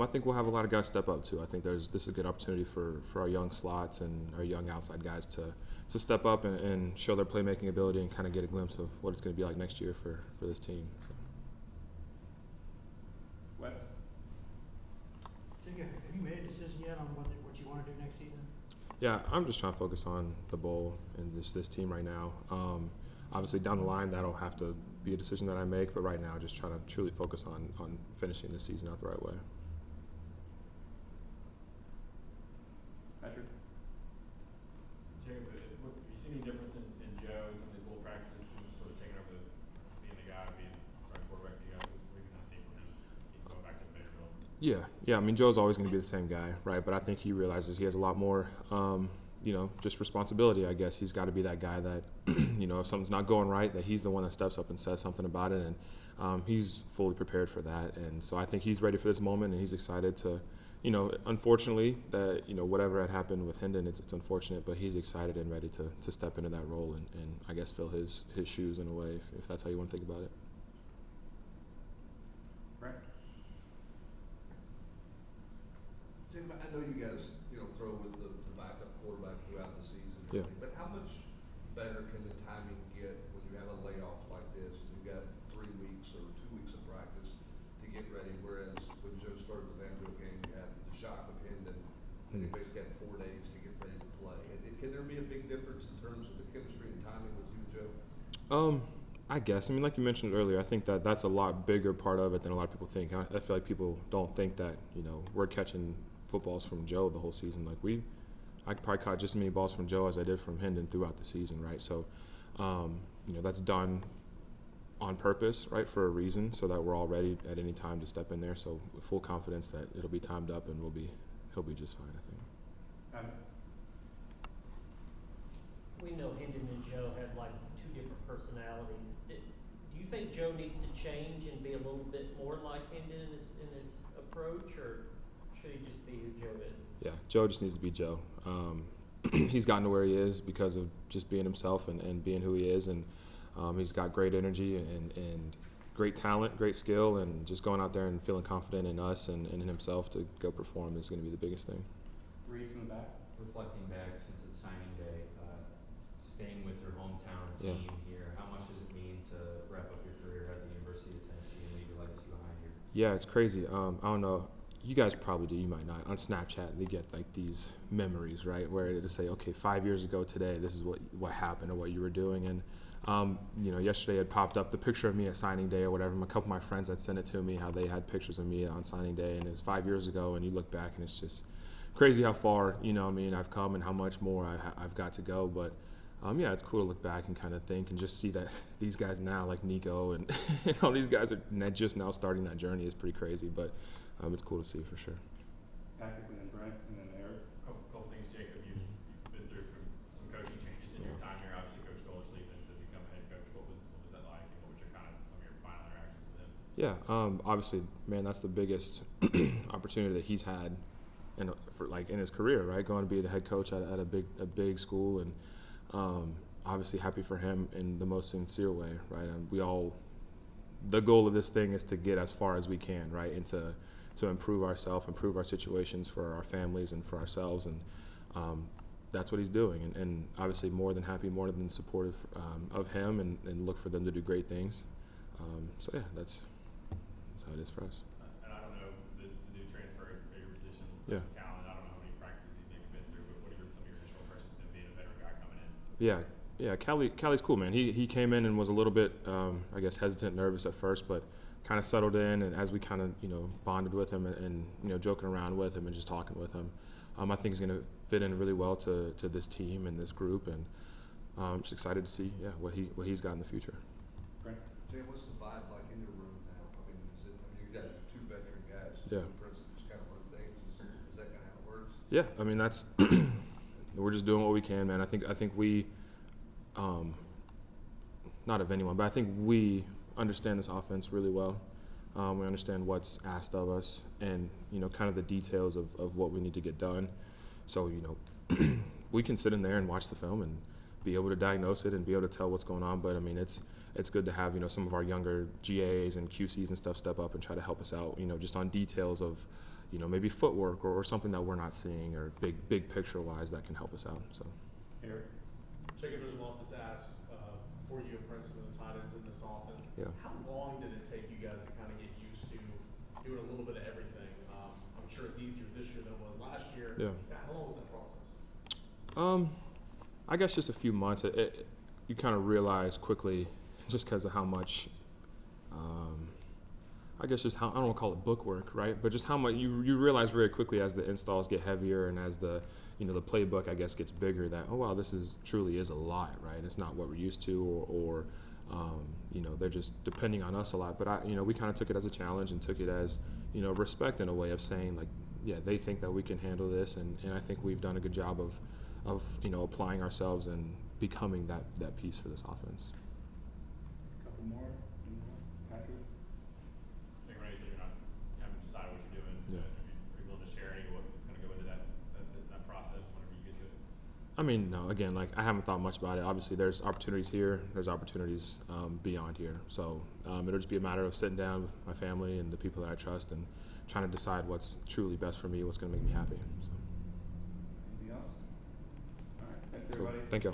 I think we'll have a lot of guys step up too. I think this is a good opportunity for our young slots and our young outside guys to step up and show their playmaking ability and kind of get a glimpse of what it's going to be like next year for this team. Wes? Jacob, have you made a decision yet on what you want to do next season? Yeah, I'm just trying to focus on the bowl and this team right now. Obviously, down the line, that'll have to be a decision that I make, but right now, just trying to truly focus on finishing this season out the right way. Patrick? Jacob, have you seen any difference in Joe in some of these bowl practices, who's sort of taking over being the guy, being starting quarterback for you guys? What you kind of see from him going back to Vanderbilt? Yeah. I mean, Joe's always going to be the same guy, right? But I think he realizes he has a lot more, just responsibility. I guess he's got to be that guy that, if something's not going right, that he's the one that steps up and says something about it, and he's fully prepared for that. And so I think he's ready for this moment, and he's excited to. Unfortunately, that whatever had happened with Hendon, it's unfortunate, but he's excited and ready to step into that role and I guess fill his shoes in a way, if that's how you want to think about it. Right. Jim, I know you guys, throw with the backup quarterback throughout the season. Yeah. But how much better can the timing get when you have a layoff like this and you've got 3 weeks or 2 weeks of practice to get ready? Whereas when Joe started the Vanderbilt game, you had the shock of Hendon, and you basically had 4 days to get ready to play. And can there be a big difference in terms of the chemistry and timing with you and Joe? I guess. I mean, like you mentioned earlier, I think that's a lot bigger part of it than a lot of people think. I feel like people don't think that, we're catching footballs from Joe the whole season. Like I probably caught just as many balls from Joe as I did from Hendon throughout the season, right? So, that's done on purpose, right, for a reason, so that we're all ready at any time to step in there. So, with full confidence that it'll be timed up and he'll be just fine, I think. We know Hendon and Joe have like 2 different personalities. Do you think Joe needs to change and be a little bit more like Hendon in his approach, or should he just be who Joe is? Yeah, Joe just needs to be Joe. He's gotten to where he is because of just being himself and being who he is, and he's got great energy and great talent, great skill, and just going out there and feeling confident in us and in himself to go perform is going to be the biggest thing. Reese in the back. Reflecting back since it's signing day, staying with your hometown team here, how much does it mean to wrap up your career at the University of Tennessee and leave your legacy behind here? Yeah, it's crazy. I don't know. You guys probably do. You might not. On Snapchat, they get like these memories, right, where they just say, okay, 5 years ago today, this is what happened or what you were doing. And yesterday it popped up the picture of me at signing day or whatever. A couple of my friends had sent it to me, how they had pictures of me on signing day, and it was 5 years ago. And you look back, and it's just crazy how far I've come and how much more I've got to go. But it's cool to look back and kind of think and just see that these guys now, like Nico and all these guys are just now starting that journey is pretty crazy. But it's cool to see for sure. Patrick, and then Brent, and then Eric. Couple things, Jacob. You've been through some coaching changes in your time here. Obviously, Coach Golders leaving to become a head coach. What was that like, and what was some of your final interactions with him? Yeah, obviously, man, that's the biggest opportunity that he's had in his career, right? Going to be the head coach at a big school, and obviously happy for him in the most sincere way, right? And the goal of this thing is to get as far as we can, right, and to improve ourselves, improve our situations for our families and for ourselves, and that's what he's doing. And obviously more than happy, more than supportive of him, and look for them to do great things. That's how it is for us. And I don't know the new transfer at your position, Yeah. Callan. I don't know how many practices he's maybe been through, but what are some of your initial impressions of him being a veteran guy coming in? Yeah, Callie's cool, man. He came in and was a little bit, hesitant, nervous at first, but kind of settled in. And as we kind of, bonded with him and joking around with him and just talking with him, I think he's going to fit in really well to this team and this group. And I'm just excited to see, what he's got in the future. Brent? Jay, what's the vibe like in your room now? You got 2 veteran guys. Yeah. Just kind of run things. Is that kind of how it works? Yeah, I mean that's we're just doing what we can, man. I think we, not of anyone, but I think we understand this offense really well. We understand what's asked of us, and kind of the details of what we need to get done. So we can sit in there and watch the film and be able to diagnose it and be able to tell what's going on. But I mean, it's good to have some of our younger GAs and QCs and stuff step up and try to help us out. Just on details of maybe footwork or something that we're not seeing, or big picture wise that can help us out. So. Eric? Jacob, there's a lot that's asked for you and Princeton and the tight ends in this offense. Yeah. How long did it take you guys to kind of get used to doing a little bit of everything? I'm sure it's easier this year than it was last year. Yeah. How long was that process? I guess just a few months. You kind of realize quickly, just because of how much, I guess just how, I don't want to call it bookwork, right? But just how much you realize very quickly as the installs get heavier and as the playbook, I guess, gets bigger, that, oh wow, this truly is a lot, right? It's not what we're used to, or they're just depending on us a lot. But we kind of took it as a challenge and took it as, respect, in a way of saying, like, yeah, they think that we can handle this, and I think we've done a good job of applying ourselves and becoming that piece for this offense. Couple more? Any more? Patrick? I think Renee said you haven't decided what you're doing. Yeah. Are you willing to share any of what's going to go into that process whenever you get to it? I mean, no, again, like, I haven't thought much about it. Obviously, there's opportunities here, there's opportunities beyond here. So it'll just be a matter of sitting down with my family and the people that I trust and trying to decide what's truly best for me, what's going to make me happy. So. Anything else? All right, thanks Cool. everybody. Thank you.